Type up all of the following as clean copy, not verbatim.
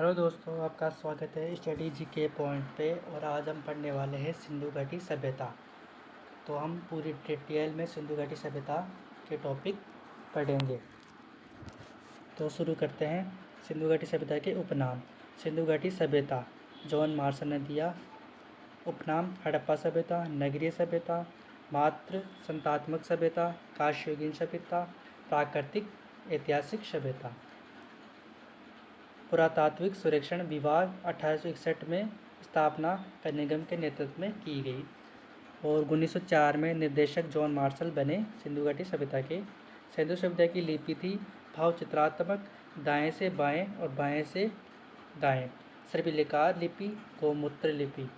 Hello दोस्तों, आपका स्वागत है स्टडी जी के पॉइंट पे। और आज हम पढ़ने वाले हैं सिंधु घाटी सभ्यता। तो हम पूरी डिटेल में सिंधु घाटी सभ्यता के टॉपिक पढ़ेंगे। तो शुरू करते हैं। सिंधु घाटी सभ्यता के उपनाम। सिंधु घाटी सभ्यता जॉन मार्शल ने दिया। उपनाम: हड़प्पा सभ्यता, नगरीय सभ्यता, मात्र संतात्मक सभ्यता, कांस्ययुगीन सभ्यता, प्राकृतिक ऐतिहासिक सभ्यता। पुरातात्विक सर्वेक्षण विभाग 1861 में स्थापना कनिंघम के नेतृत्व में की गई और 1904 में निर्देशक जॉन मार्शल बने सिंधु घाटी सभ्यता के। सिंधु सभ्यता की लिपि थी भावचित्रात्मक, दाएं से बाएं और बाएं से दाएं, सर्पिलकार लिपि, गोमूत्र लिपि।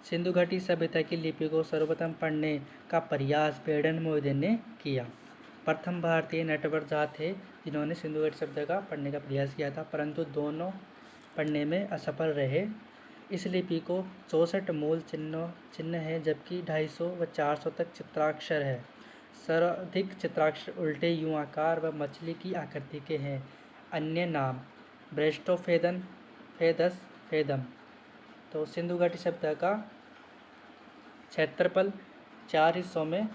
सिंधु घाटी सभ्यता की लिपि को सर्वप्रथम पढ़ने का प्रयास बेडन मोइदेन ने किया। प्रथम भारतीय नटवर थे जिन्होंने सिंधु घाटी सभ्यता का पढ़ने का प्रयास किया था, परंतु दोनों पढ़ने में असफल रहे। इस लिपि को 64 मूल चिन्ह है, जबकि 250 व 400 तक चित्राक्षर है। सर्वाधिक चित्राक्षर उल्टे यू आकार व मछली की आकृति के हैं। अन्य नाम: ब्रेस्टोफेदन, फेदस, फेदम। तो सिंधु घाटी सभ्यता का क्षेत्रफल 4 हिस्सों में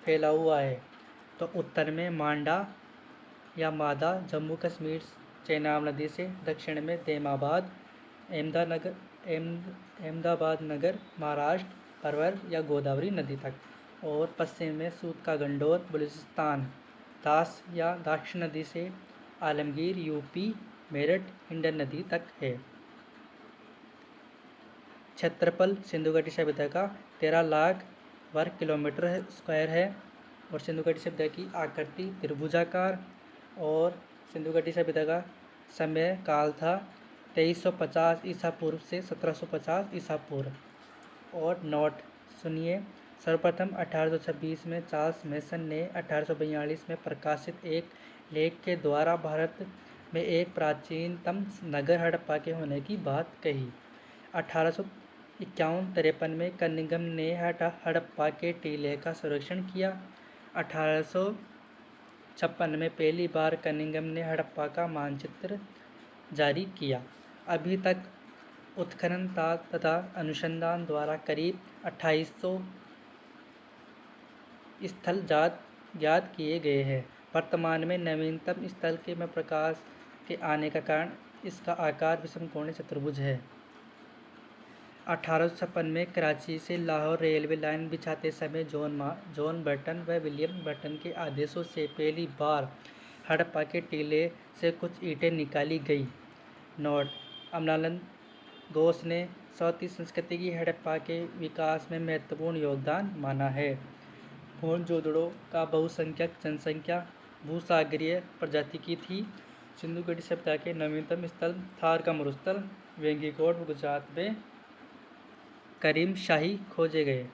फैला हुआ है। तो उत्तर में मांडा या मादा जम्मू कश्मीर चेनाब नदी से, दक्षिण में देमाबाद अहमदाबाद नगर महाराष्ट्र परवर या गोदावरी नदी तक, और पश्चिम में सूत का गंडोर बलूचिस्तान दास या दाक्ष नदी से आलमगीर यूपी मेरठ हिंडन नदी तक है। क्षेत्रफल सिंधु घाटी सभ्यता का 13 लाख वर्ग किलोमीटर स्क्वायर है और सिंधु घाटी सभ्यता की आकृति त्रिभुजाकार। और सिंधु घाटी सभ्यता का समय काल था 2350 ईसा पूर्व से 1750 ईसा पूर्व। और नोट सुनिए। सर्वप्रथम 1826 में चार्ल्स मेसन ने 1842 में प्रकाशित एक लेख के द्वारा भारत में एक प्राचीनतम नगर हड़प्पा के होने की बात कही। 1851-53 में कनिंघम ने हड़प्पा के टीले का सर्वेक्षण किया। 1856 में पहली बार कनिंघम ने हड़प्पा का मानचित्र जारी किया। अभी तक उत्खनन तथा अनुसंधान द्वारा करीब 2800 स्थल ज्ञात किए गए हैं। वर्तमान में नवीनतम स्थल के में प्रकाश के आने का कारण इसका आकार विषमकोणीय चतुर्भुज है। 1856 में कराची से लाहौर रेलवे लाइन बिछाते समय जॉन बर्टन व विलियम बर्टन के आदेशों से पहली बार हड़प्पा के टीले से कुछ ईंटें निकाली गई। नोट: अमलानंद घोष ने सौती संस्कृति की हड़प्पा के विकास में महत्वपूर्ण योगदान माना है। मोहनजोदड़ो का बहुसंख्यक जनसंख्या भूसागरीय प्रजाति की थी। सिंधु घाटी सभ्यता के नवीनतम स्थल थार का मरुस्थल वेंगीकोट गुजरात में करीम शाही खोजे गए।